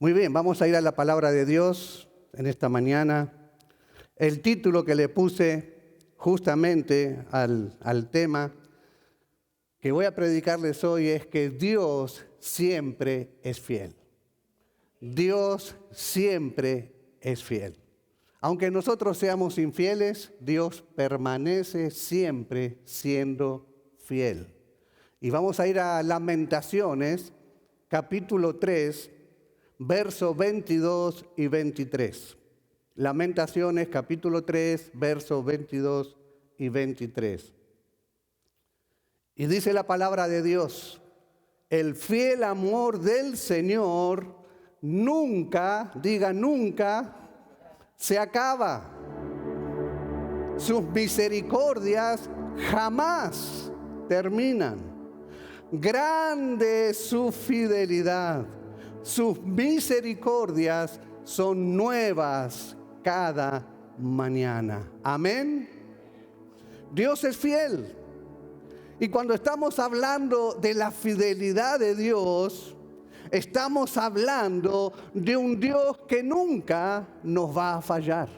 Muy bien, vamos a ir a la palabra de Dios en esta mañana. El título que le puse justamente al tema que voy a predicarles hoy es que Dios siempre es fiel. Dios siempre es fiel. Aunque nosotros seamos infieles, Dios permanece siempre siendo fiel. Y vamos a ir a Lamentaciones, capítulo 3, versos 22 y 23. Lamentaciones, capítulo 3, versos 22 y 23. Y dice la palabra de Dios: el fiel amor del Señor nunca, diga nunca, se acaba. Sus misericordias jamás terminan. Grande es su fidelidad. Sus misericordias son nuevas cada mañana. Amén. Dios es fiel. Y cuando estamos hablando de la fidelidad de Dios, estamos hablando de un Dios que nunca nos va a fallar.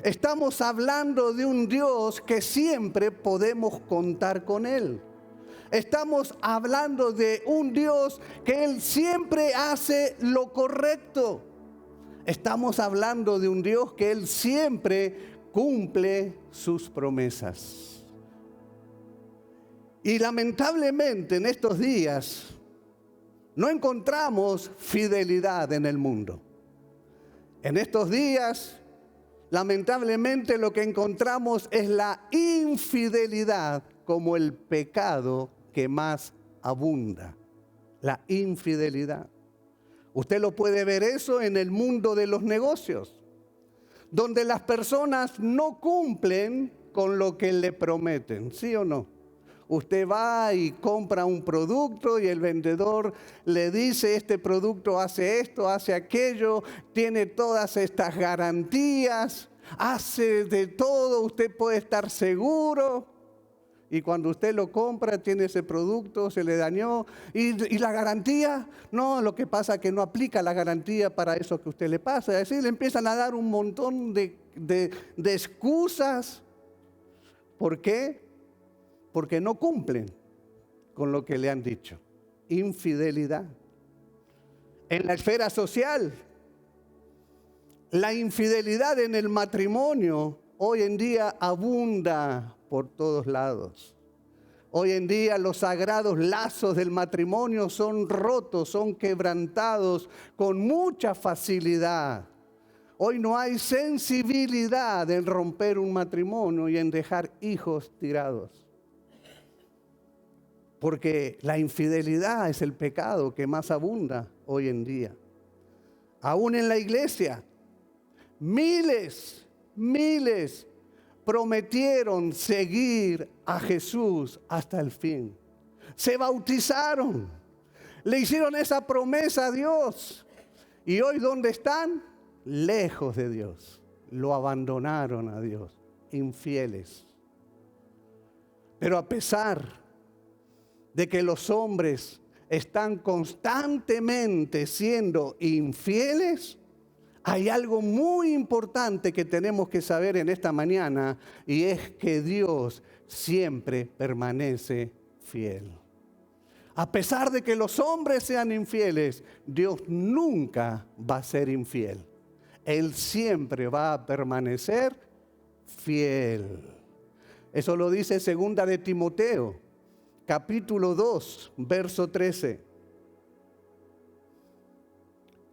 Estamos hablando de un Dios que siempre podemos contar con Él. Estamos hablando de un Dios que Él siempre hace lo correcto. Estamos hablando de un Dios que Él siempre cumple sus promesas. Y lamentablemente en estos días no encontramos fidelidad en el mundo. En estos días, lamentablemente, lo que encontramos es la infidelidad como el pecado que más abunda. La infidelidad. Usted lo puede ver eso en el mundo de los negocios, donde las personas no cumplen con lo que le prometen, ¿sí o no? Usted va y compra un producto y el vendedor le dice: este producto hace esto, hace aquello, tiene todas estas garantías, hace de todo, usted puede estar seguro. Y cuando usted lo compra, tiene ese producto, se le dañó. ¿Y la garantía? No, lo que pasa es que no aplica la garantía para eso que usted le pasa. Es decir, le empiezan a dar un montón de excusas. ¿Por qué? Porque no cumplen con lo que le han dicho. Infidelidad. En la esfera social, la infidelidad en el matrimonio hoy en día abunda por todos lados. Hoy en día los sagrados lazos del matrimonio son rotos, son quebrantados con mucha facilidad. Hoy no hay sensibilidad en romper un matrimonio y en dejar hijos tirados. Porque la infidelidad es el pecado que más abunda hoy en día. Aún en la iglesia, miles prometieron seguir a Jesús hasta el fin. Se bautizaron, le hicieron esa promesa a Dios. Y hoy, ¿dónde están? Lejos de Dios. Lo abandonaron a Dios, infieles. Pero a pesar de que los hombres están constantemente siendo infieles, hay algo muy importante que tenemos que saber en esta mañana, y es que Dios siempre permanece fiel. A pesar de que los hombres sean infieles, Dios nunca va a ser infiel. Él siempre va a permanecer fiel. Eso lo dice 2 de Timoteo, capítulo 2, verso 13.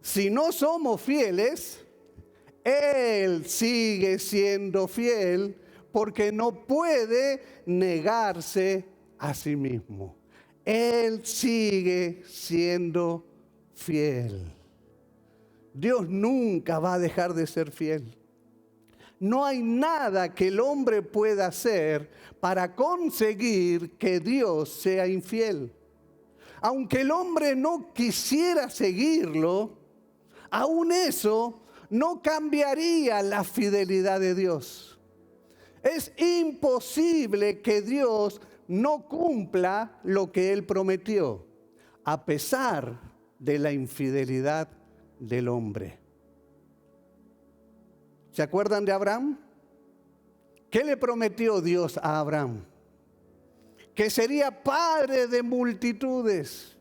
Si no somos fieles, Él sigue siendo fiel, porque no puede negarse a sí mismo. Él sigue siendo fiel. Dios nunca va a dejar de ser fiel. No hay nada que el hombre pueda hacer para conseguir que Dios sea infiel. Aunque el hombre no quisiera seguirlo, aún eso no cambiaría la fidelidad de Dios. Es imposible que Dios no cumpla lo que Él prometió, a pesar de la infidelidad del hombre. ¿Se acuerdan de Abraham? ¿Qué le prometió Dios a Abraham? Que sería padre de multitudes,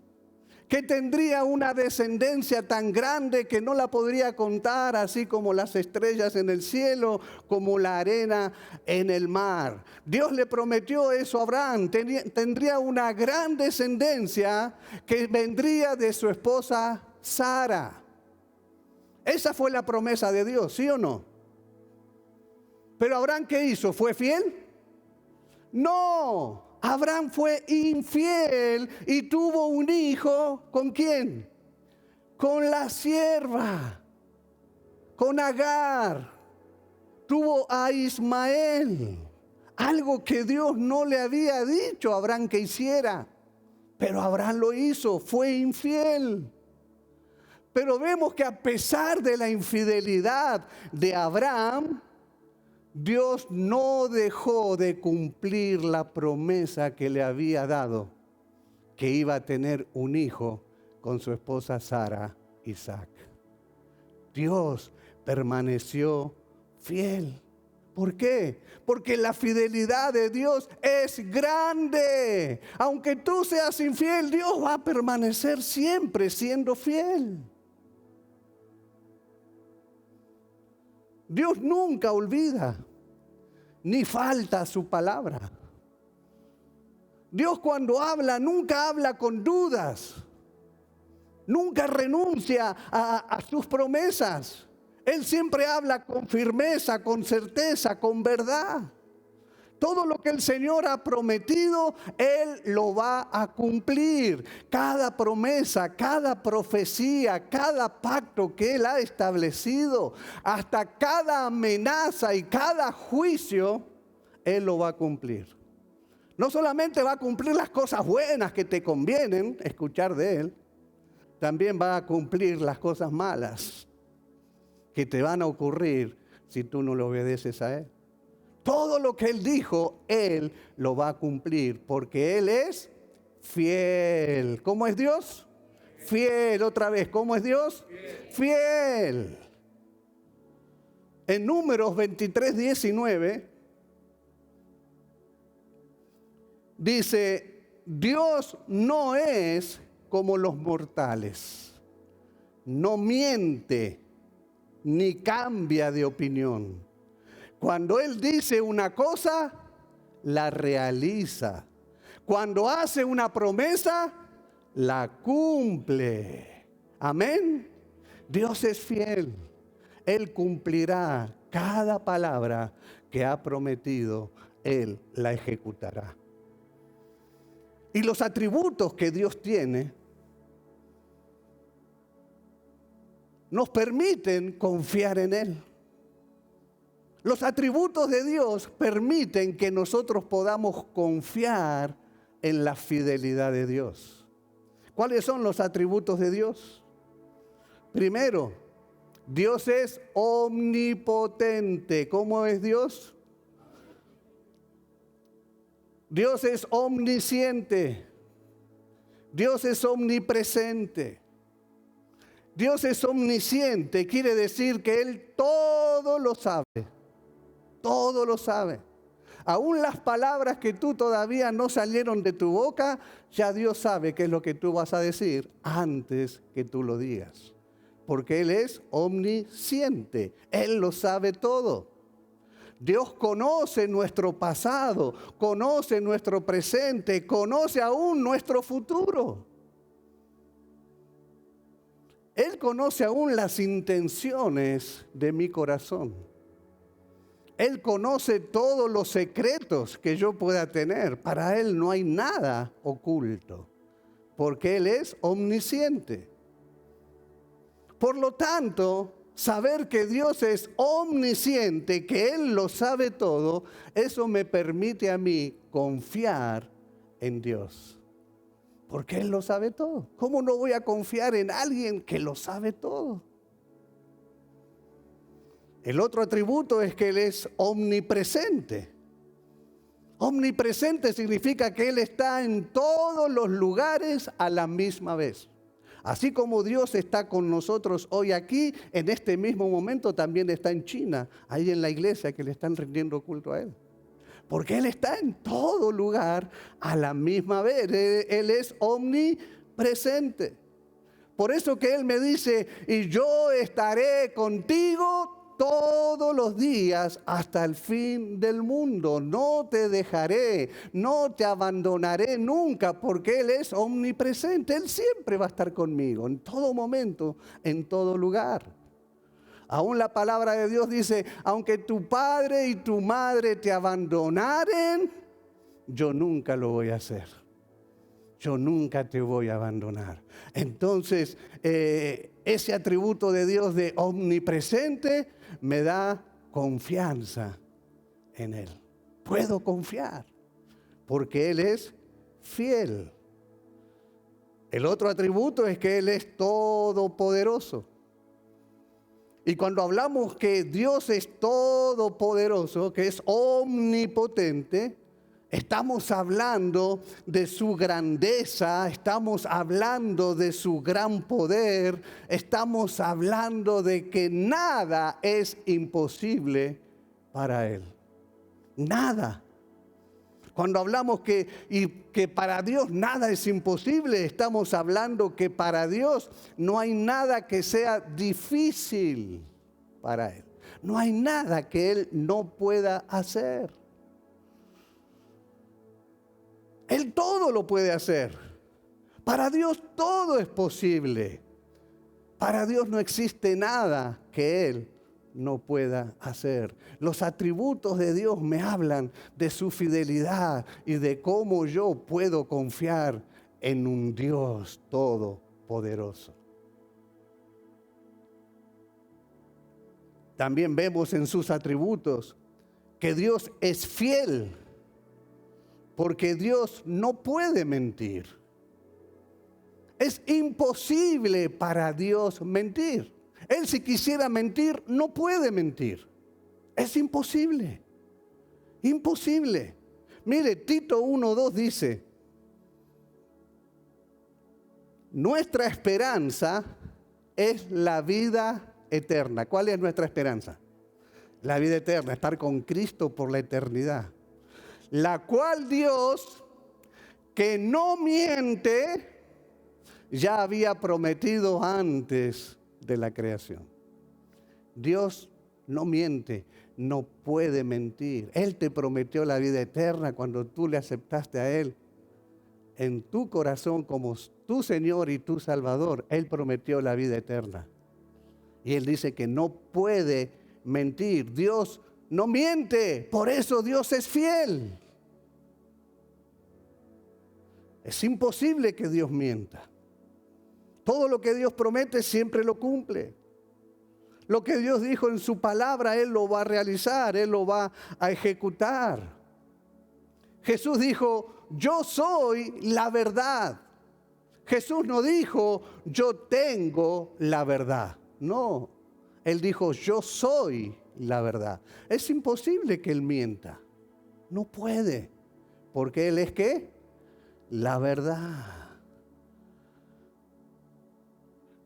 que tendría una descendencia tan grande que no la podría contar, así como las estrellas en el cielo, como la arena en el mar. Dios le prometió eso a Abraham, tendría una gran descendencia que vendría de su esposa Sara. Esa fue la promesa de Dios, ¿sí o no? Pero Abraham, ¿qué hizo? ¿Fue fiel? No, Abraham fue infiel y tuvo un hijo, ¿con quién? Con la sierva, con Agar. Tuvo a Ismael, algo que Dios no le había dicho a Abraham que hiciera. Pero Abraham lo hizo, fue infiel. Pero vemos que a pesar de la infidelidad de Abraham, Dios no dejó de cumplir la promesa que le había dado, que iba a tener un hijo con su esposa Sara, Isaac. Dios permaneció fiel. ¿Por qué? Porque la fidelidad de Dios es grande. Aunque tú seas infiel, Dios va a permanecer siempre siendo fiel. Dios nunca olvida, ni falta su palabra. Dios cuando habla, nunca habla con dudas. Nunca renuncia a sus promesas. Él siempre habla con firmeza, con certeza, con verdad. Todo lo que el Señor ha prometido, Él lo va a cumplir. Cada promesa, cada profecía, cada pacto que Él ha establecido, hasta cada amenaza y cada juicio, Él lo va a cumplir. No solamente va a cumplir las cosas buenas que te convienen escuchar de Él, también va a cumplir las cosas malas que te van a ocurrir si tú no le obedeces a Él. Todo lo que Él dijo, Él lo va a cumplir, porque Él es fiel. ¿Cómo es Dios? Fiel. Otra vez, ¿cómo es Dios? Fiel. En Números 23:19 dice: Dios no es como los mortales, no miente ni cambia de opinión. Cuando Él dice una cosa, la realiza. Cuando hace una promesa, la cumple. Amén. Dios es fiel. Él cumplirá cada palabra que ha prometido. Él la ejecutará. Y los atributos que Dios tiene nos permiten confiar en Él. Los atributos de Dios permiten que nosotros podamos confiar en la fidelidad de Dios. ¿Cuáles son los atributos de Dios? Primero, Dios es omnipotente. ¿Cómo es Dios? Dios es omnisciente. Dios es omnipresente. Dios es omnisciente, quiere decir que Él todo lo sabe. Todo lo sabe. Aún las palabras que tú todavía no salieron de tu boca, ya Dios sabe qué es lo que tú vas a decir antes que tú lo digas. Porque Él es omnisciente. Él lo sabe todo. Dios conoce nuestro pasado, conoce nuestro presente, conoce aún nuestro futuro. Él conoce aún las intenciones de mi corazón. Él conoce todos los secretos que yo pueda tener. Para Él no hay nada oculto, porque Él es omnisciente. Por lo tanto, saber que Dios es omnisciente, que Él lo sabe todo, eso me permite a mí confiar en Dios. Porque Él lo sabe todo. ¿Cómo no voy a confiar en alguien que lo sabe todo? El otro atributo es que Él es omnipresente. Omnipresente significa que Él está en todos los lugares a la misma vez. Así como Dios está con nosotros hoy aquí, en este mismo momento también está en China, ahí en la iglesia que le están rindiendo culto a Él. Porque Él está en todo lugar a la misma vez. Él es omnipresente. Por eso que Él me dice, y yo estaré contigo todos los días hasta el fin del mundo. No te dejaré, no te abandonaré nunca, porque Él es omnipresente. Él siempre va a estar conmigo, en todo momento, en todo lugar. Aún la palabra de Dios dice, aunque tu padre y tu madre te abandonaren, yo nunca lo voy a hacer. Yo nunca te voy a abandonar. Entonces, ese atributo de Dios de omnipresente me da confianza en Él. Puedo confiar porque Él es fiel. El otro atributo es que Él es todopoderoso. Y cuando hablamos que Dios es todopoderoso, que es omnipotente, estamos hablando de su grandeza, estamos hablando de su gran poder, estamos hablando de que nada es imposible para Él. Nada. Cuando hablamos que para Dios nada es imposible, estamos hablando que para Dios no hay nada que sea difícil para Él. No hay nada que Él no pueda hacer. Él todo lo puede hacer. Para Dios todo es posible. Para Dios no existe nada que Él no pueda hacer. Los atributos de Dios me hablan de su fidelidad y de cómo yo puedo confiar en un Dios todopoderoso. También vemos en sus atributos que Dios es fiel, porque Dios no puede mentir. Es imposible para Dios mentir. Él, si quisiera mentir, no puede mentir. Es imposible. Imposible. Mire, Tito 1:2 dice, nuestra esperanza es la vida eterna. ¿Cuál es nuestra esperanza? La vida eterna, estar con Cristo por la eternidad. La cual Dios, que no miente, ya había prometido antes de la creación. Dios no miente, no puede mentir. Él te prometió la vida eterna cuando tú le aceptaste a Él en tu corazón como tu Señor y tu Salvador. Él prometió la vida eterna. Y Él dice que no puede mentir. Dios no miente, por eso Dios es fiel. Es imposible que Dios mienta. Todo lo que Dios promete siempre lo cumple. Lo que Dios dijo en su palabra, Él lo va a realizar, Él lo va a ejecutar. Jesús dijo, yo soy la verdad. Jesús no dijo, yo tengo la verdad. No, Él dijo, yo soy la verdad. Es imposible que Él mienta. No puede, porque Él es ¿qué? La verdad.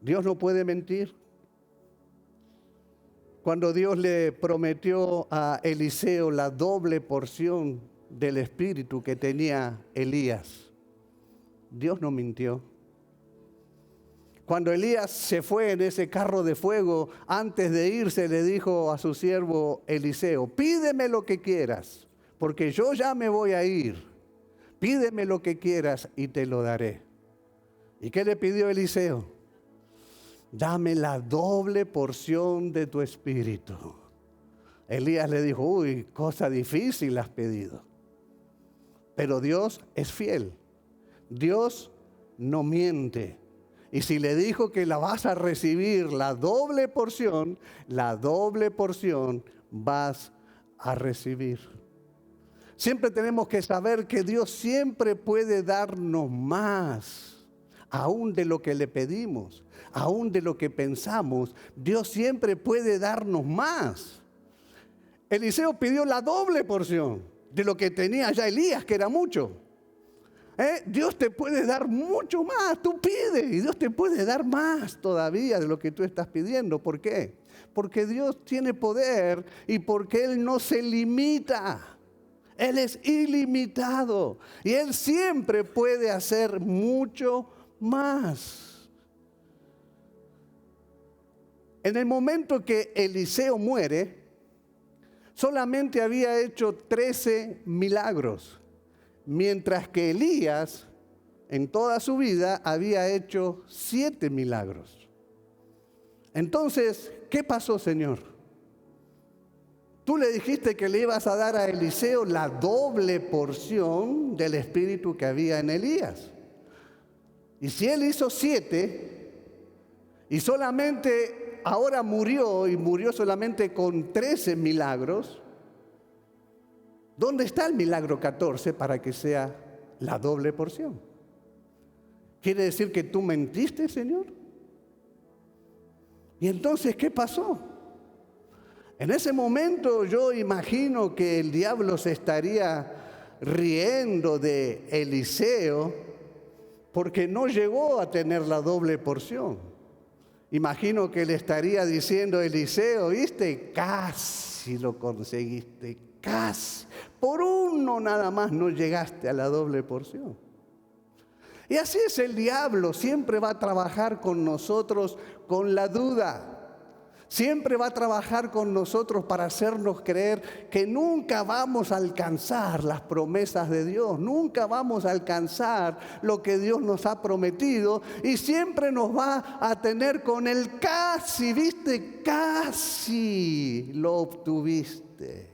Dios no puede mentir. Cuando Dios le prometió a Eliseo la doble porción del espíritu que tenía Elías, Dios no mintió. Cuando Elías se fue en ese carro de fuego, antes de irse le dijo a su siervo Eliseo, pídeme lo que quieras, porque yo ya me voy a ir. Pídeme lo que quieras y te lo daré. ¿Y qué le pidió Eliseo? Dame la doble porción de tu espíritu. Elías le dijo, uy, cosa difícil has pedido. Pero Dios es fiel. Dios no miente. Y si le dijo que la vas a recibir, la doble porción vas a recibir. Siempre tenemos que saber que Dios siempre puede darnos más, aún de lo que le pedimos, aún de lo que pensamos. Dios siempre puede darnos más. Eliseo pidió la doble porción de lo que tenía ya Elías, que era mucho. Dios te puede dar mucho más. Tú pides y Dios te puede dar más todavía de lo que tú estás pidiendo. ¿Por qué? Porque Dios tiene poder y porque Él no se limita. Él es ilimitado y Él siempre puede hacer mucho más. En el momento que Eliseo muere, solamente había hecho 13 milagros, mientras que Elías, en toda su vida, había hecho 7 milagros. Entonces, ¿qué pasó, Señor? Tú le dijiste que le ibas a dar a Eliseo la doble porción del espíritu que había en Elías. Y si él hizo 7 y solamente ahora murió y murió solamente con 13 milagros, ¿dónde está el milagro 14 para que sea la doble porción? ¿Quiere decir que tú mentiste, Señor? ¿Y entonces qué pasó? En ese momento yo imagino que el diablo se estaría riendo de Eliseo porque no llegó a tener la doble porción. Imagino que le estaría diciendo: Eliseo, ¿viste? Casi lo conseguiste, casi. Por uno nada más no llegaste a la doble porción. Y así es el diablo, siempre va a trabajar con nosotros con la duda. Siempre va a trabajar con nosotros para hacernos creer que nunca vamos a alcanzar las promesas de Dios, nunca vamos a alcanzar lo que Dios nos ha prometido y siempre nos va a tener con el casi, ¿viste? Casi lo obtuviste.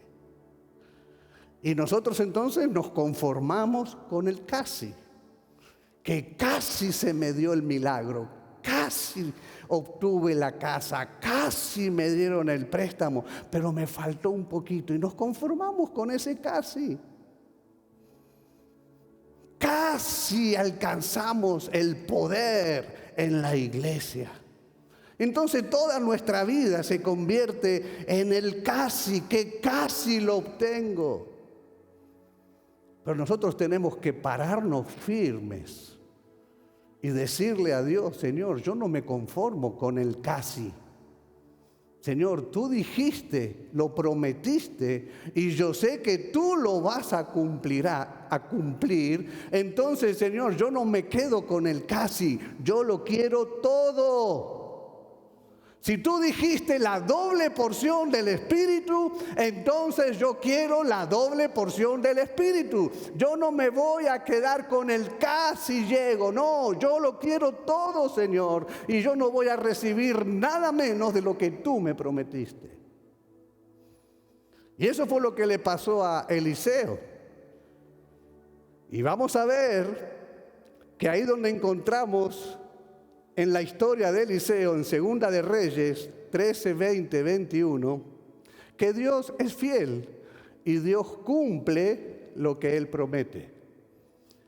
Y nosotros entonces nos conformamos con el casi, que casi se me dio el milagro, casi obtuve la casa, casi me dieron el préstamo, pero me faltó un poquito y nos conformamos con ese casi. Casi alcanzamos el poder en la iglesia. Entonces toda nuestra vida se convierte en el casi, que casi lo obtengo. Pero nosotros tenemos que pararnos firmes y decirle a Dios: Señor, yo no me conformo con el casi. Señor, tú dijiste, lo prometiste, y yo sé que tú lo vas a cumplir. Entonces, Señor, yo no me quedo con el casi, yo lo quiero todo. Si tú dijiste la doble porción del Espíritu, entonces yo quiero la doble porción del Espíritu. Yo no me voy a quedar con el casi llego, no, yo lo quiero todo, Señor, y yo no voy a recibir nada menos de lo que tú me prometiste. Y eso fue lo que le pasó a Eliseo. Y vamos a ver que ahí donde encontramos en la historia de Eliseo, en Segunda de Reyes 13, 20, 21, que Dios es fiel y Dios cumple lo que Él promete.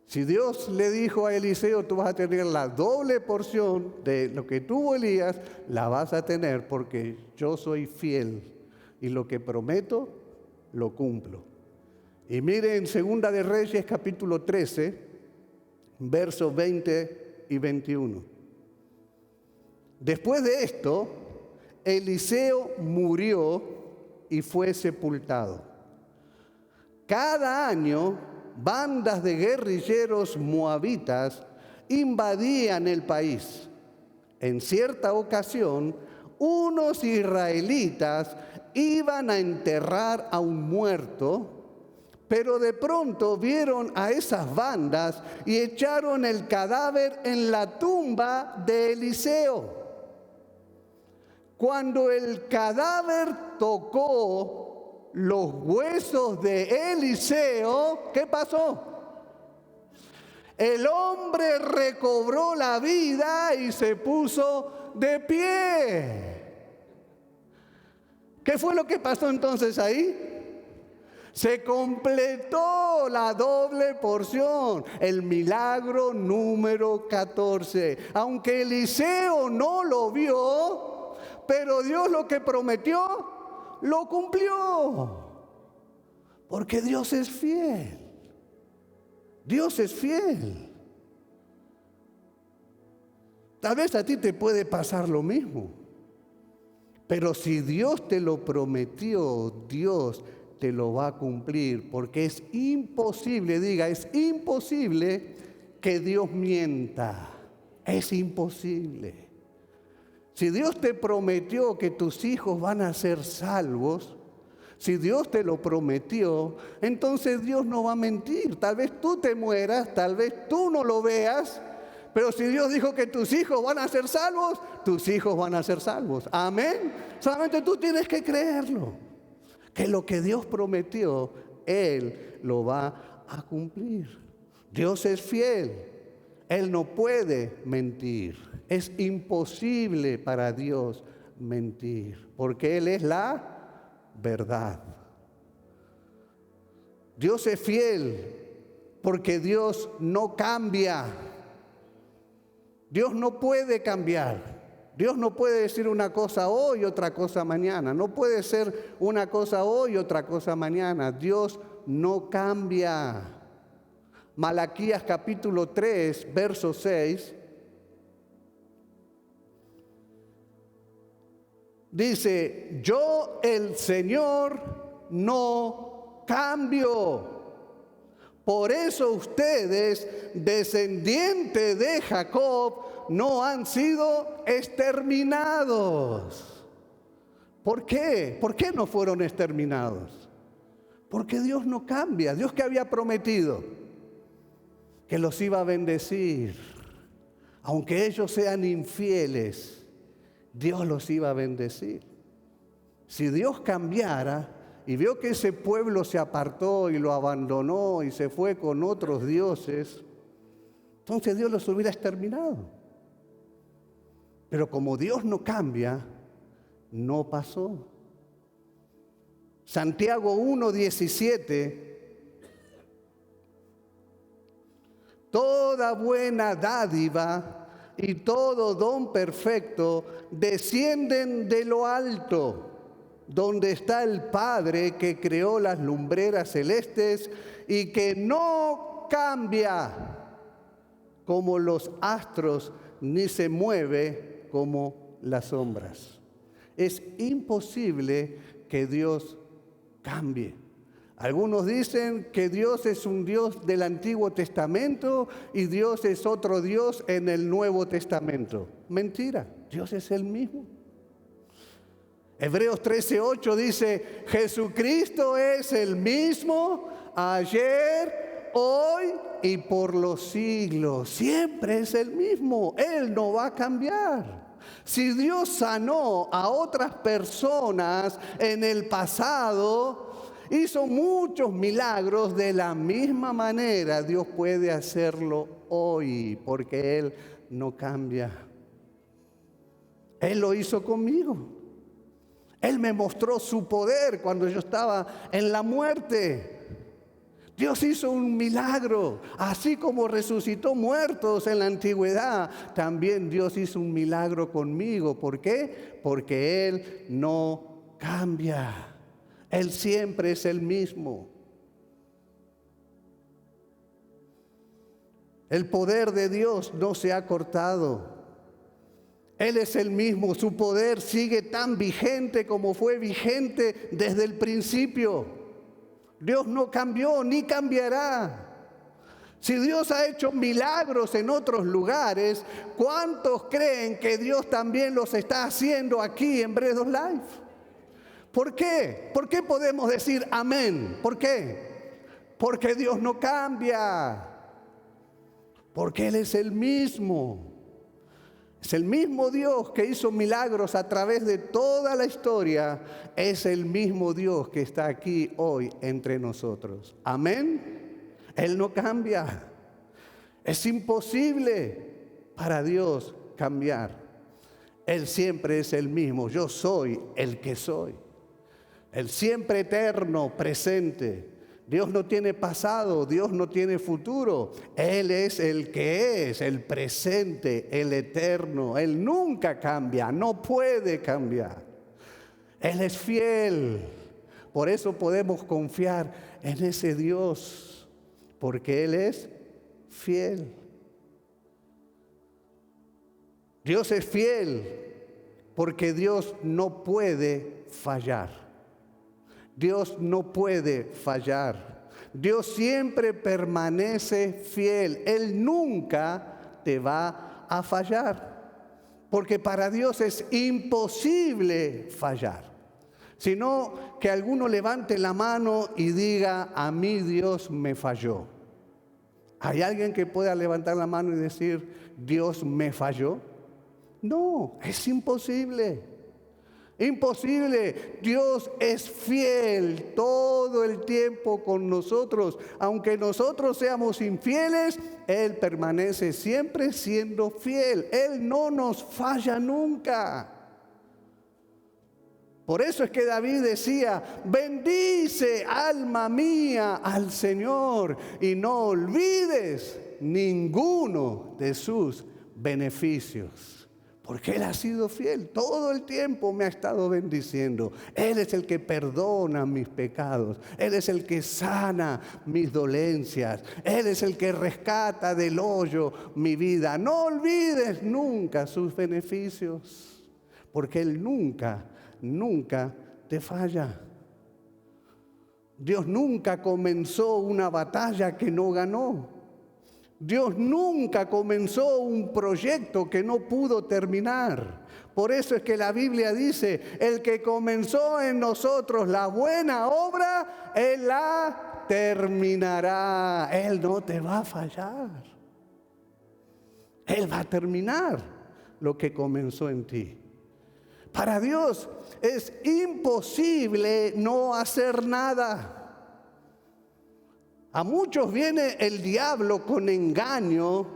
Si Dios le dijo a Eliseo: tú vas a tener la doble porción de lo que tuvo Elías, la vas a tener porque yo soy fiel y lo que prometo lo cumplo. Y miren Segunda de Reyes capítulo 13, versos 20 y 21. Después de esto, Eliseo murió y fue sepultado. Cada año, bandas de guerrilleros moabitas invadían el país. En cierta ocasión, unos israelitas iban a enterrar a un muerto, pero de pronto vieron a esas bandas y echaron el cadáver en la tumba de Eliseo. Cuando el cadáver tocó los huesos de Eliseo, ¿qué pasó? El hombre recobró la vida y se puso de pie. ¿Qué fue lo que pasó entonces ahí? Se completó la doble porción, el milagro número 14. Aunque Eliseo no lo vio, pero Dios lo que prometió, lo cumplió. Porque Dios es fiel. Dios es fiel. Tal vez a ti te puede pasar lo mismo. Pero si Dios te lo prometió, Dios te lo va a cumplir. Porque es imposible, diga, es imposible que Dios mienta. Es imposible. Si Dios te prometió que tus hijos van a ser salvos, si Dios te lo prometió, entonces Dios no va a mentir. Tal vez tú te mueras, tal vez tú no lo veas, pero si Dios dijo que tus hijos van a ser salvos, tus hijos van a ser salvos. Amén. Solamente tú tienes que creerlo. Que lo que Dios prometió, Él lo va a cumplir. Dios es fiel. Él no puede mentir. Es imposible para Dios mentir, porque Él es la verdad. Dios es fiel porque Dios no cambia. Dios no puede cambiar. Dios no puede decir una cosa hoy y otra cosa mañana. No puede ser una cosa hoy y otra cosa mañana. Dios no cambia. Malaquías capítulo 3, verso 6. Dice, yo el Señor no cambio. Por eso ustedes, descendientes de Jacob, no han sido exterminados. ¿Por qué? ¿Por qué no fueron exterminados? Porque Dios no cambia. Dios que había prometido que los iba a bendecir. Aunque ellos sean infieles, Dios los iba a bendecir. Si Dios cambiara y vio que ese pueblo se apartó y lo abandonó y se fue con otros dioses, entonces Dios los hubiera exterminado. Pero como Dios no cambia, no pasó. Santiago 1:17. Toda buena dádiva y todo don perfecto descienden de lo alto, donde está el Padre que creó las lumbreras celestes y que no cambia como los astros ni se mueve como las sombras. Es imposible que Dios cambie. Algunos dicen que Dios es un Dios del Antiguo Testamento y Dios es otro Dios en el Nuevo Testamento. Mentira, Dios es el mismo. Hebreos 13:8 dice, Jesucristo es el mismo ayer, hoy y por los siglos. Siempre es el mismo, Él no va a cambiar. Si Dios sanó a otras personas en el pasado, hizo muchos milagros, de la misma manera Dios puede hacerlo hoy, porque Él no cambia. Él lo hizo conmigo. Él me mostró su poder cuando yo estaba en la muerte. Dios hizo un milagro, así como resucitó muertos en la antigüedad, también Dios hizo un milagro conmigo. ¿Por qué? Porque Él no cambia. Él siempre es el mismo. El poder de Dios no se ha cortado. Él es el mismo. Su poder sigue tan vigente como fue vigente desde el principio. Dios no cambió ni cambiará. Si Dios ha hecho milagros en otros lugares, ¿cuántos creen que Dios también los está haciendo aquí en Bread of Life? ¿Por qué? ¿Por qué podemos decir amén? ¿Por qué? Porque Dios no cambia. Porque Él es el mismo. Es el mismo Dios que hizo milagros a través de toda la historia. Es el mismo Dios que está aquí hoy entre nosotros. Amén. Él no cambia. Es imposible para Dios cambiar. Él siempre es el mismo. Yo soy el que soy. El siempre eterno, presente. Dios no tiene pasado, Dios no tiene futuro. Él es el que es, el presente, el eterno. Él nunca cambia, no puede cambiar. Él es fiel. Por eso podemos confiar en ese Dios, porque Él es fiel. Dios es fiel porque Dios no puede fallar. Dios no puede fallar. Dios siempre permanece fiel. Él nunca te va a fallar. Porque para Dios es imposible fallar. Sino que alguno levante la mano y diga, a mí Dios me falló. ¿Hay alguien que pueda levantar la mano y decir, Dios me falló? No, es imposible. Imposible. Dios es fiel todo el tiempo con nosotros. Aunque nosotros seamos infieles, Él permanece siempre siendo fiel. Él no nos falla nunca. Por eso es que David decía, bendice alma mía al Señor y no olvides ninguno de sus beneficios. Porque Él ha sido fiel, todo el tiempo me ha estado bendiciendo. Él es el que perdona mis pecados. Él es el que sana mis dolencias. Él es el que rescata del hoyo mi vida. No olvides nunca sus beneficios, porque Él nunca te falla. Dios nunca comenzó una batalla que no ganó. Dios nunca comenzó un proyecto que no pudo terminar. Por eso es que la Biblia dice, el que comenzó en nosotros la buena obra, Él la terminará. Él no te va a fallar. Él va a terminar lo que comenzó en ti. Para Dios es imposible no hacer nada. A muchos viene el diablo con engaño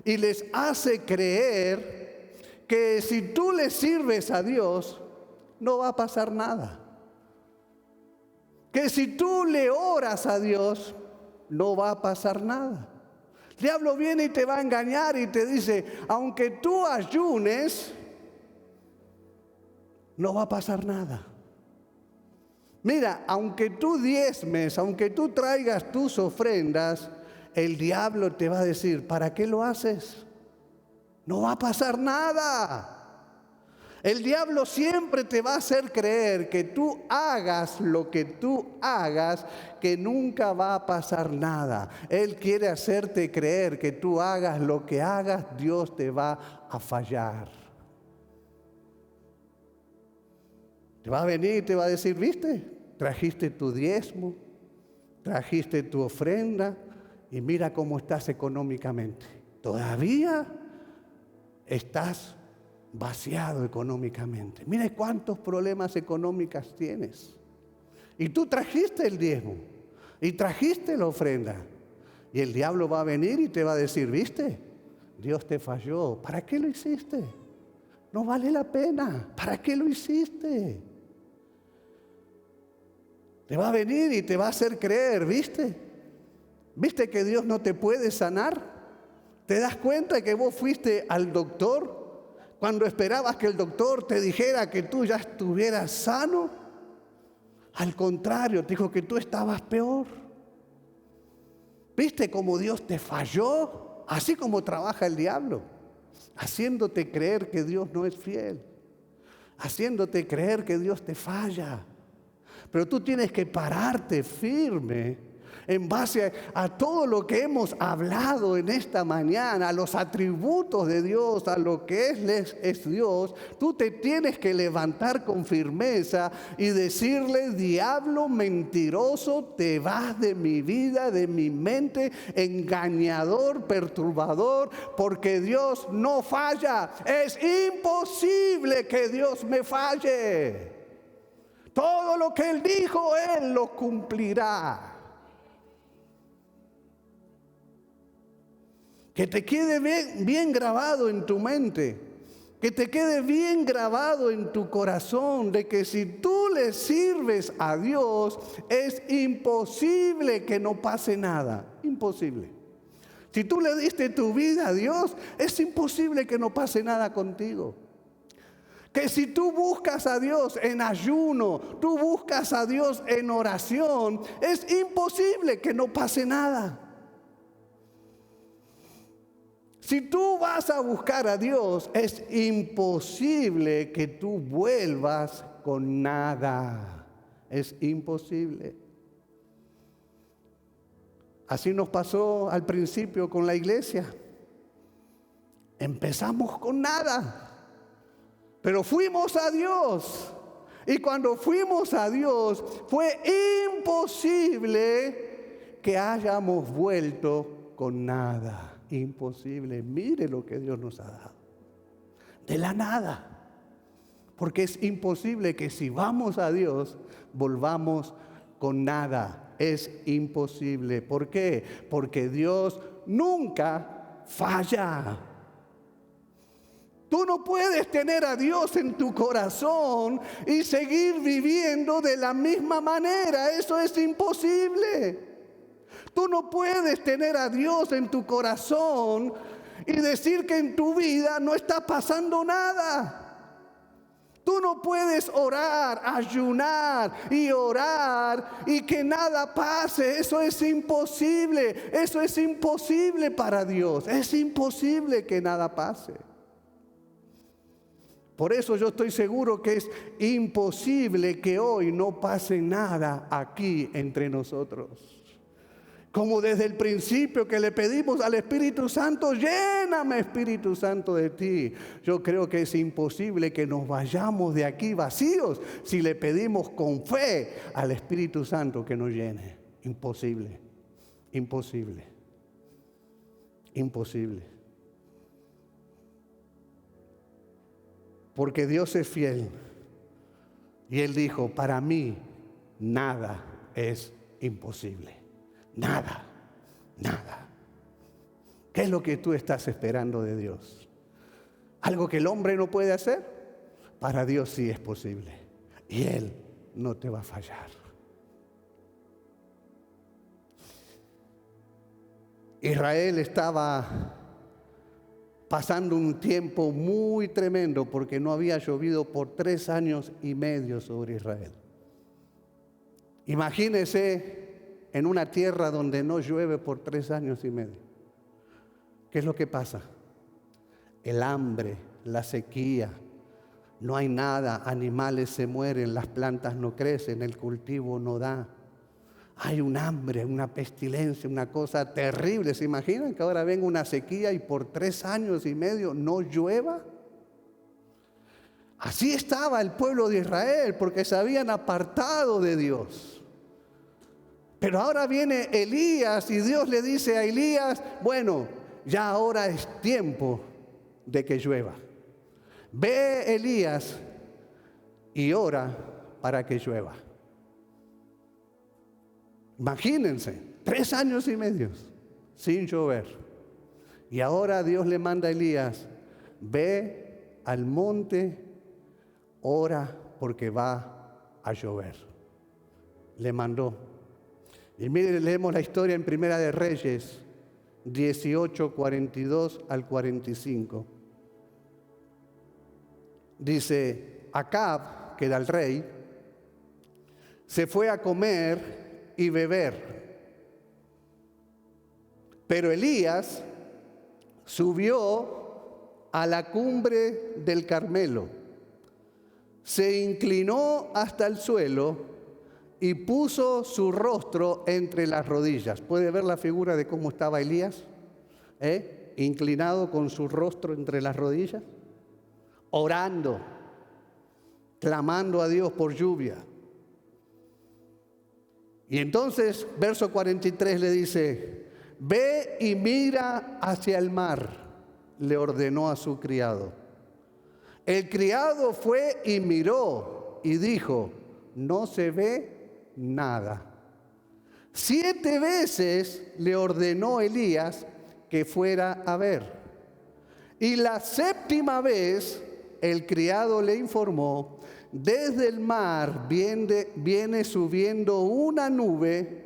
y les hace creer que si tú le sirves a Dios, no va a pasar nada. Que si tú le oras a Dios, no va a pasar nada. El diablo viene y te va a engañar y te dice, aunque tú ayunes, no va a pasar nada. Mira, aunque tú diezmes, aunque tú traigas tus ofrendas, el diablo te va a decir, ¿para qué lo haces? No va a pasar nada. El diablo siempre te va a hacer creer que tú hagas lo que tú hagas, que nunca va a pasar nada. Él quiere hacerte creer que tú hagas lo que hagas, Dios te va a fallar. Te va a venir y te va a decir, ¿viste? Trajiste tu diezmo, trajiste tu ofrenda y mira cómo estás económicamente. Todavía estás vaciado económicamente. Mira cuántos problemas económicos tienes. Y tú trajiste el diezmo y trajiste la ofrenda. Y el diablo va a venir y te va a decir, ¿viste? Dios te falló. ¿Para qué lo hiciste? No vale la pena. ¿Para qué lo hiciste? Te va a venir y te va a hacer creer, ¿viste? ¿Viste que Dios no te puede sanar? ¿Te das cuenta que vos fuiste al doctor cuando esperabas que el doctor te dijera que tú ya estuvieras sano? Al contrario, te dijo que tú estabas peor. ¿Viste cómo Dios te falló? Así como trabaja el diablo, haciéndote creer que Dios no es fiel, haciéndote creer que Dios te falla. Pero tú tienes que pararte firme en base a todo lo que hemos hablado en esta mañana, a los atributos de Dios, a lo que es Dios. Tú te tienes que levantar con firmeza y decirle, diablo mentiroso, te vas de mi vida, de mi mente, engañador, perturbador, porque Dios no falla. Es imposible que Dios me falle. Todo lo que Él dijo, Él lo cumplirá. Que te quede bien grabado en tu mente, que te quede bien grabado en tu corazón, de que si tú le sirves a Dios, es imposible que no pase nada. Imposible. Si tú le diste tu vida a Dios, es imposible que no pase nada contigo. Que si tú buscas a Dios en ayuno, tú buscas a Dios en oración, es imposible que no pase nada. Si tú vas a buscar a Dios, es imposible que tú vuelvas con nada. Es imposible. Así nos pasó al principio con la iglesia. Empezamos con nada, pero fuimos a Dios. Y cuando fuimos a Dios, fue imposible que hayamos vuelto con nada. Imposible. Mire lo que Dios nos ha dado. De la nada. Porque es imposible que si vamos a Dios, volvamos con nada. Es imposible. ¿Por qué? Porque Dios nunca falla. Tú no puedes tener a Dios en tu corazón y seguir viviendo de la misma manera. Eso es imposible. Tú no puedes tener a Dios en tu corazón y decir que en tu vida no está pasando nada. Tú no puedes orar, ayunar y orar y que nada pase. Eso es imposible. Eso es imposible para Dios. Es imposible que nada pase. Por eso yo estoy seguro que es imposible que hoy no pase nada aquí entre nosotros. Como desde el principio que le pedimos al Espíritu Santo, lléname Espíritu Santo de ti. Yo creo que es imposible que nos vayamos de aquí vacíos si le pedimos con fe al Espíritu Santo que nos llene. Imposible, imposible, imposible. Porque Dios es fiel. Y Él dijo, para mí nada es imposible. Nada, nada. ¿Qué es lo que tú estás esperando de Dios? ¿Algo que el hombre no puede hacer? Para Dios sí es posible. Y Él no te va a fallar. Israel estaba pasando un tiempo muy tremendo porque no había llovido por 3 años y medio sobre Israel. Imagínese en una tierra donde no llueve por 3 años y medio. ¿Qué es lo que pasa? El hambre, la sequía, no hay nada, animales se mueren, las plantas no crecen, el cultivo no da. Hay un hambre, una pestilencia, una cosa terrible. ¿Se imaginan que ahora venga una sequía y por 3 años y medio no llueva? Así estaba el pueblo de Israel porque se habían apartado de Dios. Pero ahora viene Elías y Dios le dice a Elías, bueno, ya ahora es tiempo de que llueva. Ve, Elías, y ora para que llueva. Imagínense, 3 años y medio sin llover. Y ahora Dios le manda a Elías, ve al monte, ora porque va a llover. Le mandó. Y miren, leemos la historia en Primera de Reyes 18, 42 al 45. Dice, Acab, que era el rey, se fue a comer y beber. Pero Elías subió a la cumbre del Carmelo, se inclinó hasta el suelo y puso su rostro entre las rodillas. ¿Puede ver la figura de cómo estaba Elías? Inclinado con su rostro entre las rodillas, orando, clamando a Dios por lluvia. Y entonces, verso 43 le dice, ve y mira hacia el mar, le ordenó a su criado. El criado fue y miró y dijo, no se ve nada. 7 veces le ordenó Elías que fuera a ver. Y la 7ª vez el criado le informó, desde el mar viene subiendo una nube,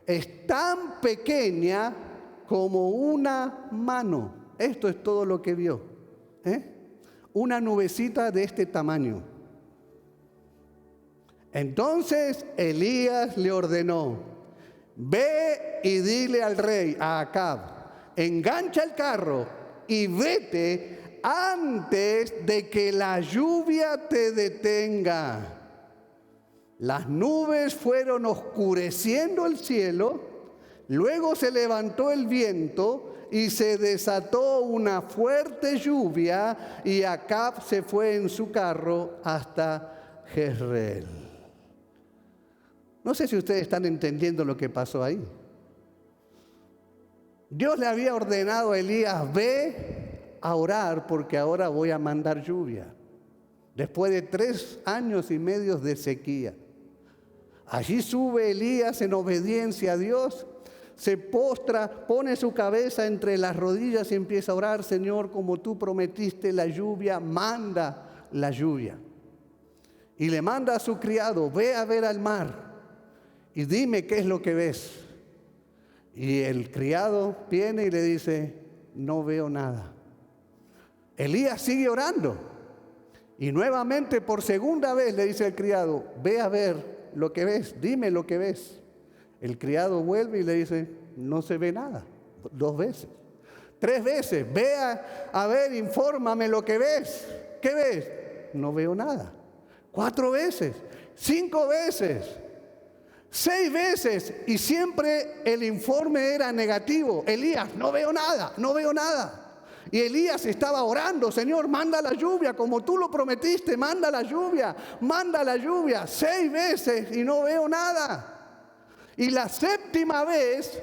es tan pequeña como una mano. Esto es todo lo que vio. Una nubecita de este tamaño. Entonces Elías le ordenó, ve y dile al rey, a Acab, engancha el carro y vete antes de que la lluvia te detenga. Las nubes fueron oscureciendo el cielo, luego se levantó el viento y se desató una fuerte lluvia y Acab se fue en su carro hasta Jezreel. No sé si ustedes están entendiendo lo que pasó ahí. Dios le había ordenado a Elías, ve a orar porque ahora voy a mandar lluvia. Después de 3 años y medio de sequía. Allí sube Elías en obediencia a Dios, se postra, pone su cabeza entre las rodillas y empieza a orar, Señor, como tú prometiste la lluvia, manda la lluvia. Y le manda a su criado, ve a ver al mar y dime qué es lo que ves. Y el criado viene y le dice, no veo nada. Elías sigue orando y nuevamente por segunda vez le dice al criado, ve a ver lo que ves, dime lo que ves. El criado vuelve y le dice, no se ve nada. 2 veces, 3 veces, ve a ver, infórmame lo que ves. ¿Qué ves? No veo nada. 4 veces, 5 veces, 6 veces y siempre el informe era negativo. Elías, no veo nada, no veo nada. Y Elías estaba orando, Señor, manda la lluvia, como tú lo prometiste, manda la lluvia, 6 veces y no veo nada. Y la 7ª vez,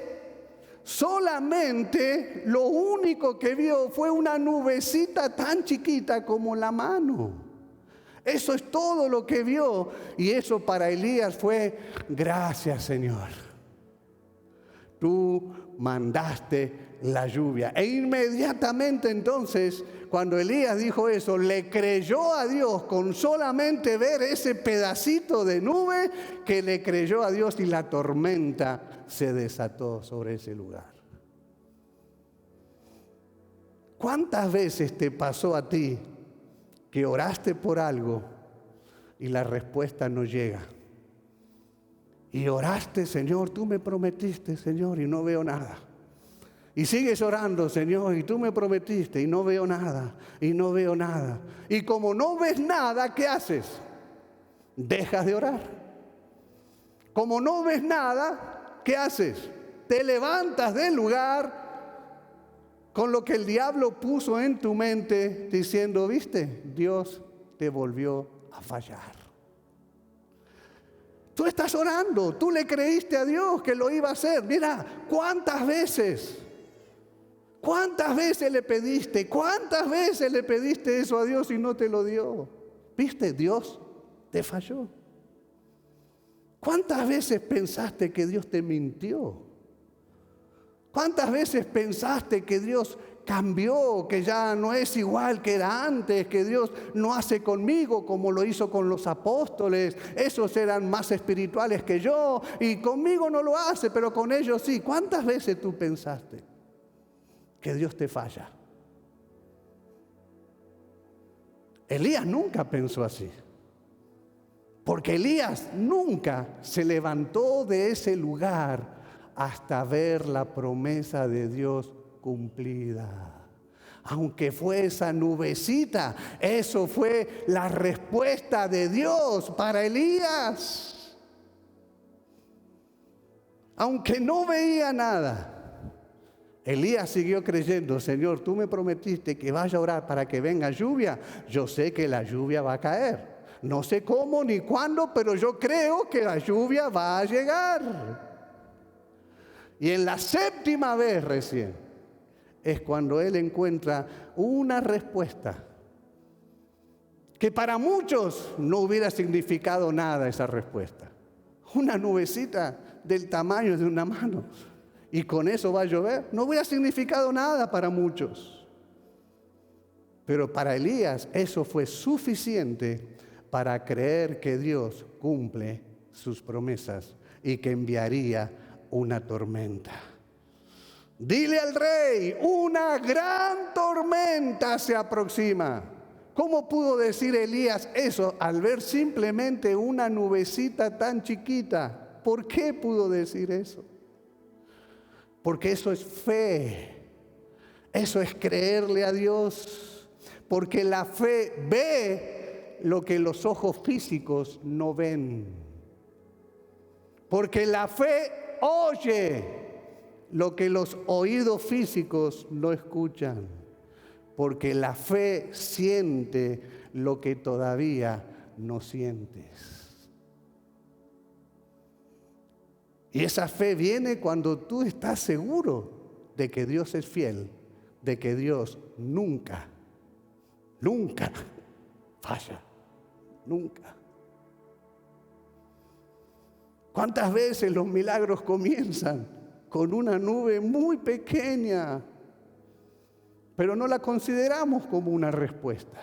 solamente lo único que vio fue una nubecita tan chiquita como la mano. Eso es todo lo que vio. Y eso para Elías fue, gracias Señor. Tú mandaste la lluvia. E inmediatamente entonces, cuando Elías dijo eso, le creyó a Dios con solamente ver ese pedacito de nube, que le creyó a Dios y la tormenta se desató sobre ese lugar. ¿Cuántas veces te pasó a ti que oraste por algo y la respuesta no llega? Y oraste, Señor, tú me prometiste, Señor, y no veo nada. Y sigues orando, Señor, y tú me prometiste, y no veo nada, y no veo nada. Y como no ves nada, ¿qué haces? Dejas de orar. Como no ves nada, ¿qué haces? Te levantas del lugar con lo que el diablo puso en tu mente, diciendo, ¿viste? Dios te volvió a fallar. Tú estás orando, tú le creíste a Dios que lo iba a hacer. Mira, ¿cuántas veces le pediste? ¿Cuántas veces le pediste eso a Dios y no te lo dio? ¿Viste? Dios te falló. ¿Cuántas veces pensaste que Dios te mintió? ¿Cuántas veces pensaste que Dios cambió, que ya no es igual que era antes, que Dios no hace conmigo como lo hizo con los apóstoles? Esos eran más espirituales que yo y conmigo no lo hace, pero con ellos sí. ¿Cuántas veces tú pensaste que Dios te falla? Elías nunca pensó así, porque Elías nunca se levantó de ese lugar hasta ver la promesa de Dios cumplida. Aunque fue esa nubecita, eso fue la respuesta de Dios para Elías. Aunque no veía nada, Elías siguió creyendo, Señor, tú me prometiste que vaya a orar para que venga lluvia. Yo sé que la lluvia va a caer. No sé cómo ni cuándo, pero yo creo que la lluvia va a llegar. Y en la 7ª vez recién es cuando él encuentra una respuesta que para muchos no hubiera significado nada esa respuesta. Una nubecita del tamaño de una mano. Y con eso va a llover. No hubiera significado nada para muchos. Pero para Elías eso fue suficiente para creer que Dios cumple sus promesas y que enviaría una tormenta. Dile al rey, una gran tormenta se aproxima. ¿Cómo pudo decir Elías eso al ver simplemente una nubecita tan chiquita? ¿Por qué pudo decir eso? Porque eso es fe. Eso es creerle a Dios, porque la fe ve lo que los ojos físicos no ven. Porque la fe oye lo que los oídos físicos no escuchan. Porque la fe siente lo que todavía no sientes. Y esa fe viene cuando tú estás seguro de que Dios es fiel, de que Dios nunca falla, nunca. ¿Cuántas veces los milagros comienzan con una nube muy pequeña, pero no la consideramos como una respuesta?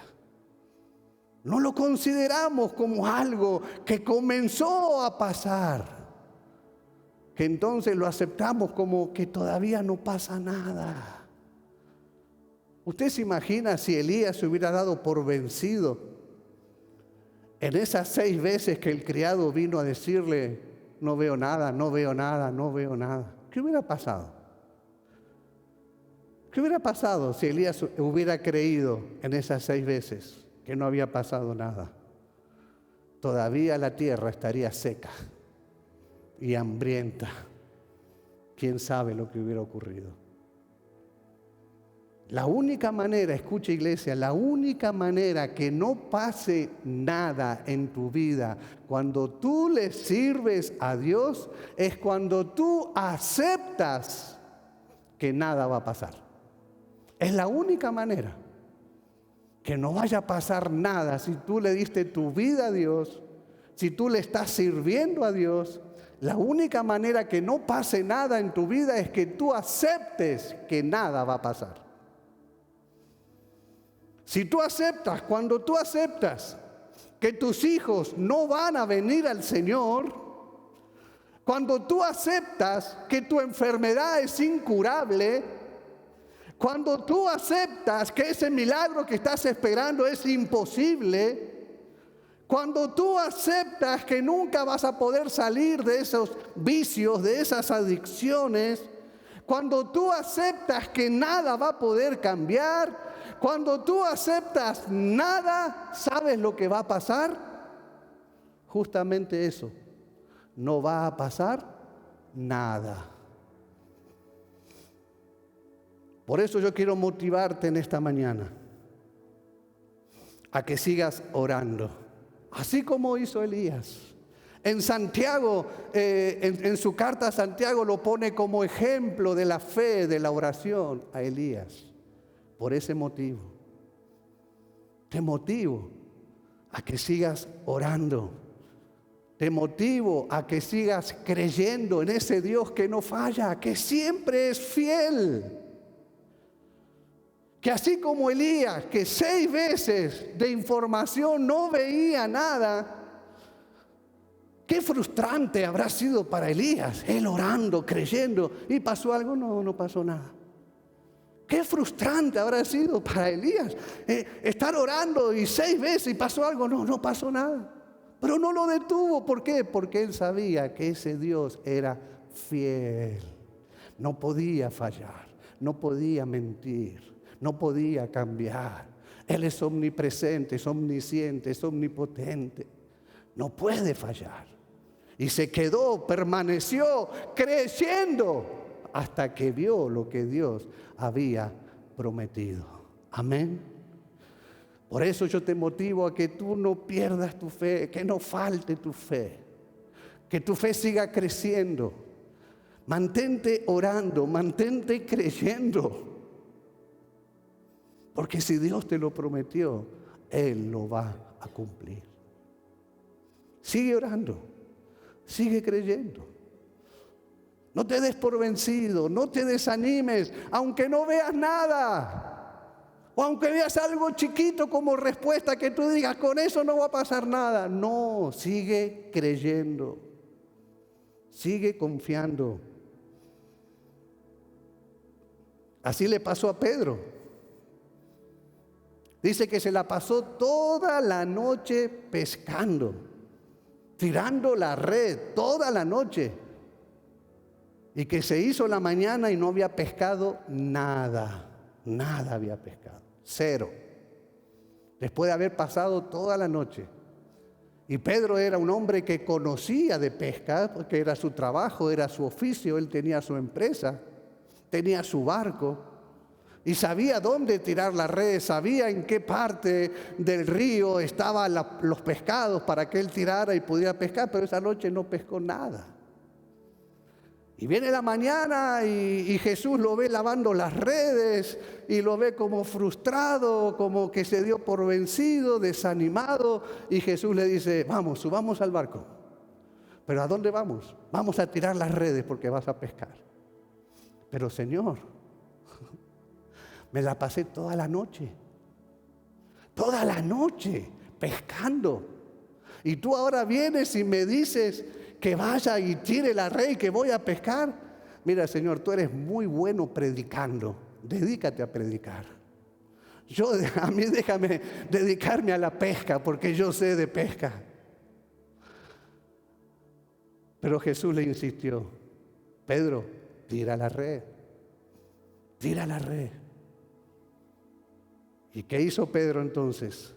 No lo consideramos como algo que comenzó a pasar, que entonces lo aceptamos como que todavía no pasa nada. ¿Usted se imagina si Elías se hubiera dado por vencido en esas 6 veces que el criado vino a decirle: no veo nada, no veo nada, no veo nada? ¿Qué hubiera pasado? ¿Qué hubiera pasado si Elías hubiera creído en esas 6 veces que no había pasado nada? Todavía la tierra estaría seca y hambrienta. ¿Quién sabe lo que hubiera ocurrido? La única manera, escucha iglesia, la única manera que no pase nada en tu vida cuando tú le sirves a Dios es cuando tú aceptas que nada va a pasar. Es la única manera que no vaya a pasar nada si tú le diste tu vida a Dios, si tú le estás sirviendo a Dios. La única manera que no pase nada en tu vida es que tú aceptes que nada va a pasar. Si tú aceptas, cuando tú aceptas que tus hijos no van a venir al Señor, cuando tú aceptas que tu enfermedad es incurable, cuando tú aceptas que ese milagro que estás esperando es imposible, cuando tú aceptas que nunca vas a poder salir de esos vicios, de esas adicciones, cuando tú aceptas que nada va a poder cambiar, cuando tú aceptas nada, ¿sabes lo que va a pasar? Justamente eso, no va a pasar nada. Por eso yo quiero motivarte en esta mañana a que sigas orando, así como hizo Elías. En Santiago, en su carta a Santiago lo pone como ejemplo de la fe, de la oración a Elías. Por ese motivo, te motivo a que sigas orando. Te motivo a que sigas creyendo en ese Dios que no falla, que siempre es fiel. Que así como Elías, que 6 veces de información no veía nada, qué frustrante habrá sido para Elías, él orando, creyendo, y pasó algo, no pasó nada. Qué frustrante habrá sido para Elías estar orando y 6 veces y pasó algo, no pasó nada. Pero no lo detuvo, ¿por qué? Porque él sabía que ese Dios era fiel, no podía fallar, no podía mentir, no podía cambiar. Él es omnipresente, es omnisciente, es omnipotente, no puede fallar. Y se quedó, permaneció creyendo hasta que vio lo que Dios había prometido. Amén. Por eso yo te motivo a que tú no pierdas tu fe, que no falte tu fe, que tu fe siga creciendo. Mantente orando, mantente creyendo. Porque si Dios te lo prometió, Él lo va a cumplir. Sigue orando, sigue creyendo. No te des por vencido, no te desanimes, aunque no veas nada. O aunque veas algo chiquito como respuesta que tú digas, con eso no va a pasar nada. No, sigue creyendo, sigue confiando. Así le pasó a Pedro. Dice que se la pasó toda la noche pescando, tirando la red toda la noche. Y que se hizo la mañana y no había pescado nada. Nada había pescado, cero. Después de haber pasado toda la noche. Y Pedro era un hombre que conocía de pesca, porque era su trabajo, era su oficio, él tenía su empresa, tenía su barco, y sabía dónde tirar la red, sabía en qué parte del río estaban los pescados para que él tirara y pudiera pescar, pero esa noche no pescó nada. Y viene la mañana y Jesús lo ve lavando las redes y lo ve como frustrado, como que se dio por vencido, desanimado. Y Jesús le dice, vamos, subamos al barco. ¿Pero a dónde vamos? Vamos a tirar las redes porque vas a pescar. Pero Señor, me la pasé toda la noche pescando. Y tú ahora vienes y me dices que vaya y tire la red y que voy a pescar. Mira, Señor, tú eres muy bueno predicando. Dedícate a predicar. A mí déjame dedicarme a la pesca porque yo sé de pesca. Pero Jesús le insistió, Pedro, tira la red. Tira la red. ¿Y qué hizo Pedro entonces?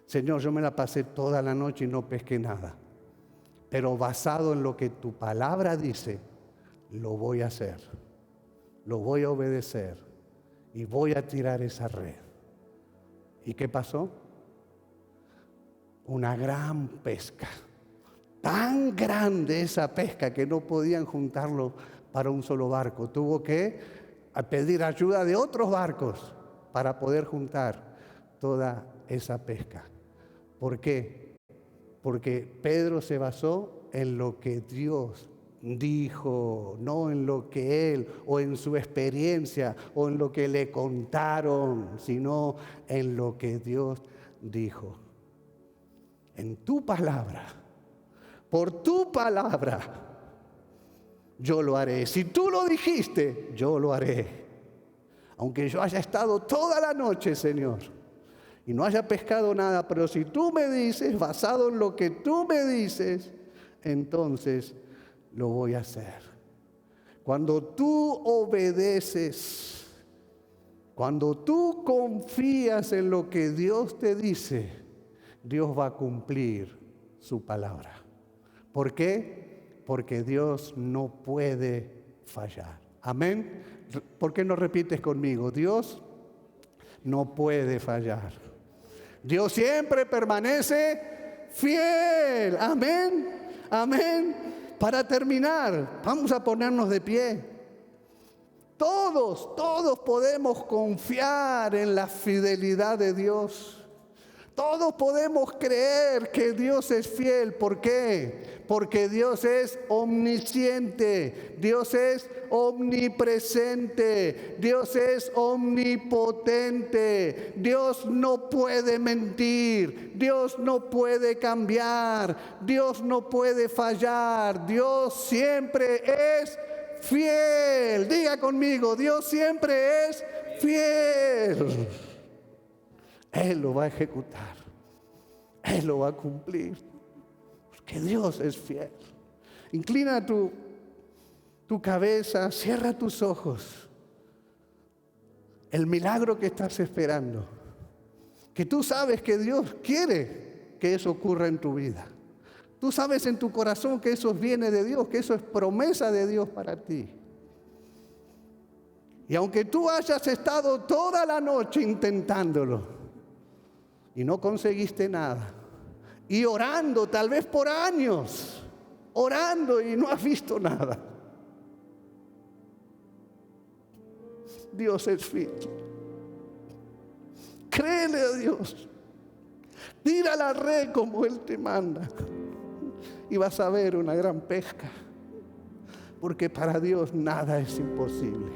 Señor, yo me la pasé toda la noche y no pesqué nada. Pero basado en lo que tu palabra dice, lo voy a hacer. Lo voy a obedecer. Y voy a tirar esa red. ¿Y qué pasó? Una gran pesca. Tan grande esa pesca que no podían juntarlo para un solo barco. Tuvo que pedir ayuda de otros barcos para poder juntar toda esa pesca. ¿Por qué? Porque Pedro se basó en lo que Dios dijo, no en lo que él o en su experiencia o en lo que le contaron, sino en lo que Dios dijo. En tu palabra, por tu palabra, yo lo haré. Si tú lo dijiste, yo lo haré. Aunque yo haya estado toda la noche, Señor, y no haya pescado nada, pero si tú me dices, basado en lo que tú me dices, entonces lo voy a hacer. Cuando tú obedeces, cuando tú confías en lo que Dios te dice, Dios va a cumplir su palabra. ¿Por qué? Porque Dios no puede fallar. Amén. ¿Por qué no repites conmigo? Dios no puede fallar. Dios siempre permanece fiel. Amén. Amén. Para terminar, vamos a ponernos de pie. Todos podemos confiar en la fidelidad de Dios. Todos podemos creer que Dios es fiel. ¿Por qué? Porque Dios es omnisciente, Dios es omnipresente, Dios es omnipotente. Dios no puede mentir, Dios no puede cambiar, Dios no puede fallar. Dios siempre es fiel. Diga conmigo, Dios siempre es fiel. Él lo va a ejecutar. Él lo va a cumplir. Porque Dios es fiel. Inclina tu cabeza, cierra tus ojos. El milagro que estás esperando. Que tú sabes que Dios quiere que eso ocurra en tu vida. Tú sabes en tu corazón que eso viene de Dios, que eso es promesa de Dios para ti. Y aunque tú hayas estado toda la noche intentándolo, y no conseguiste nada, y orando tal vez por años, orando y no has visto nada, Dios es fiel. Créele a Dios, tira la red como Él te manda y vas a ver una gran pesca, porque para Dios nada es imposible.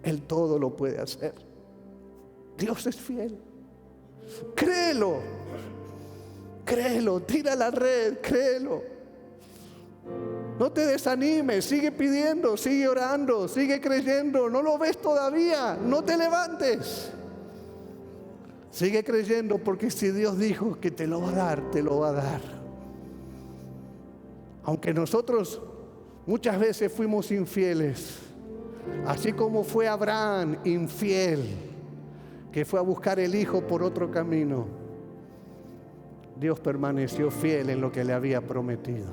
Él todo lo puede hacer. Dios es fiel. Créelo, créelo, tira la red, créelo. No te desanimes, sigue pidiendo, sigue orando, sigue creyendo. No lo ves todavía, no te levantes. Sigue creyendo, porque si Dios dijo que te lo va a dar, te lo va a dar. Aunque nosotros muchas veces fuimos infieles, Así como fue Abraham infiel, que fue a buscar el hijo por otro camino, Dios permaneció fiel en lo que le había prometido.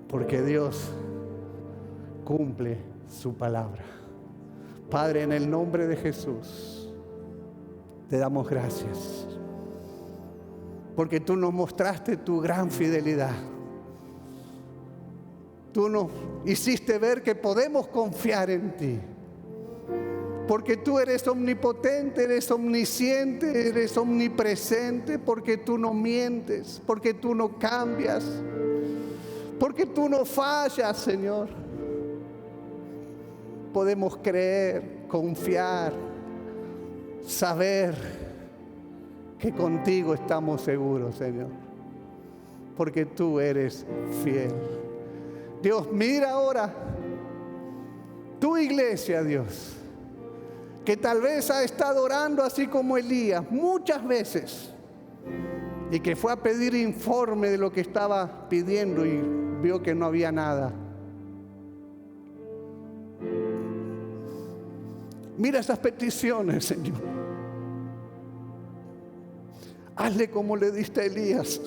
Porque Dios cumple su palabra. Padre, en el nombre de Jesús, te damos gracias. Porque tú nos mostraste tu gran fidelidad. Tú nos hiciste ver que podemos confiar en ti. Porque tú eres omnipotente, eres omnisciente, eres omnipresente. Porque tú no mientes, porque tú no cambias, porque tú no fallas, Señor. Podemos creer, confiar, saber que contigo estamos seguros, Señor. Porque tú eres fiel. Dios, mira ahora tu iglesia, Dios, que tal vez ha estado orando así como Elías muchas veces, y que fue a pedir informe de lo que estaba pidiendo y vio que no había nada. Mira esas peticiones, Señor. Hazle como le diste a Elías.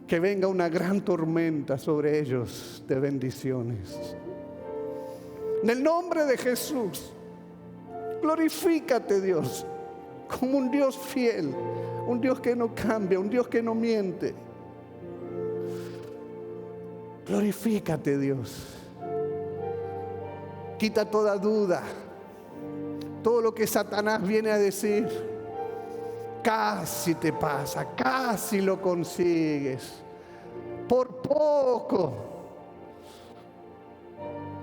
Que venga una gran tormenta sobre ellos de bendiciones. En el nombre de Jesús, glorifícate, Dios, como un Dios fiel, un Dios que no cambia, un Dios que no miente. Glorifícate, Dios. Quita toda duda, todo lo que Satanás viene a decir. Casi te pasa, casi lo consigues, por poco.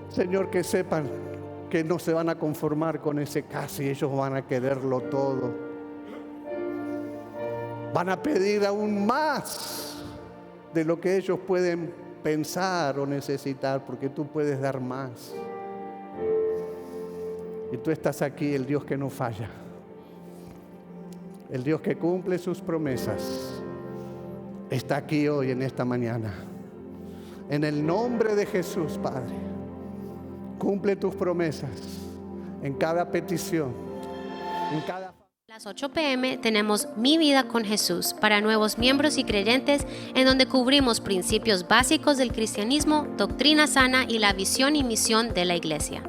Señor, que sepan que no se van a conformar con ese casi, ellos van a quererlo todo. Van a pedir aún más de lo que ellos pueden pensar o necesitar, porque tú puedes dar más. Y tú estás aquí, el Dios que no falla, el Dios que cumple sus promesas, está aquí hoy en esta mañana. En el nombre de Jesús, Padre, cumple tus promesas en cada petición, en cada... A las 8 p.m. tenemos Mi Vida con Jesús para nuevos miembros y creyentes, en donde cubrimos principios básicos del cristianismo, doctrina sana y la visión y misión de la iglesia.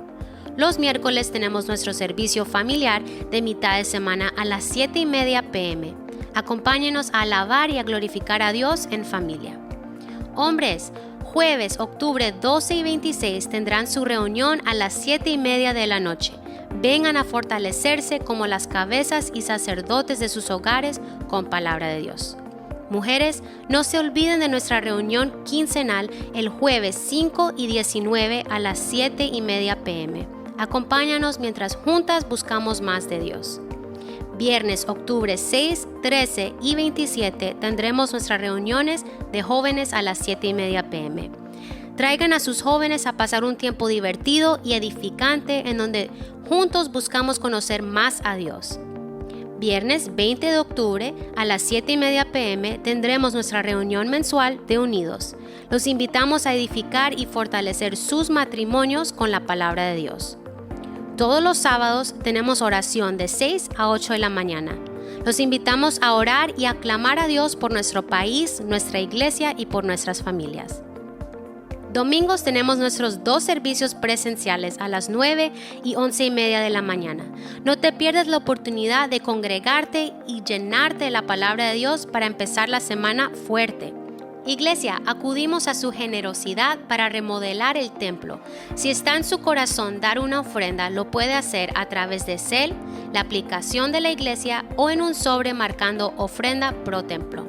Los miércoles tenemos nuestro servicio familiar de mitad de semana a las 7:30 p.m. Acompáñenos a alabar y a glorificar a Dios en familia. Hombres, jueves, octubre 12 y 26 tendrán su reunión a las 7:30 de la noche. Vengan a fortalecerse como las cabezas y sacerdotes de sus hogares con palabra de Dios. Mujeres, no se olviden de nuestra reunión quincenal el jueves 5 y 19 a las 7:30 p.m. Acompáñanos mientras juntas buscamos más de Dios. Viernes, octubre 6, 13 y 27 tendremos nuestras reuniones de jóvenes a las 7:30 p.m. Traigan a sus jóvenes a pasar un tiempo divertido y edificante en donde juntos buscamos conocer más a Dios. Viernes 20 de octubre a las 7:30 p.m. tendremos nuestra reunión mensual de Unidos. Los invitamos a edificar y fortalecer sus matrimonios con la palabra de Dios. Todos los sábados tenemos oración de 6 a 8 de la mañana. Los invitamos a orar y a clamar a Dios por nuestro país, nuestra iglesia y por nuestras familias. Domingos tenemos nuestros 2 servicios presenciales a las 9 y 11:30 de la mañana. No te pierdas la oportunidad de congregarte y llenarte de la palabra de Dios para empezar la semana fuerte. Iglesia, acudimos a su generosidad para remodelar el templo. Si está en su corazón dar una ofrenda, lo puede hacer a través de Zelle, la aplicación de la iglesia o en un sobre marcando ofrenda pro templo.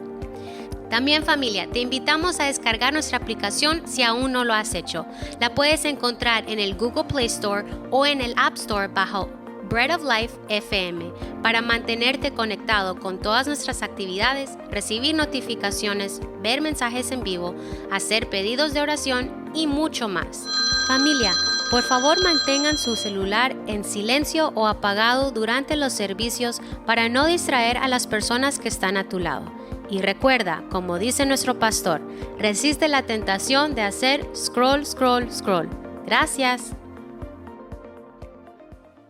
También, familia, te invitamos a descargar nuestra aplicación si aún no lo has hecho. La puedes encontrar en el Google Play Store o en el App Store bajo Bread of Life FM para mantenerte conectado con todas nuestras actividades, recibir notificaciones, ver mensajes en vivo, hacer pedidos de oración y mucho más. Familia, por favor mantengan su celular en silencio o apagado durante los servicios para no distraer a las personas que están a tu lado. Y recuerda, como dice nuestro pastor, resiste la tentación de hacer scroll, scroll, scroll. Gracias.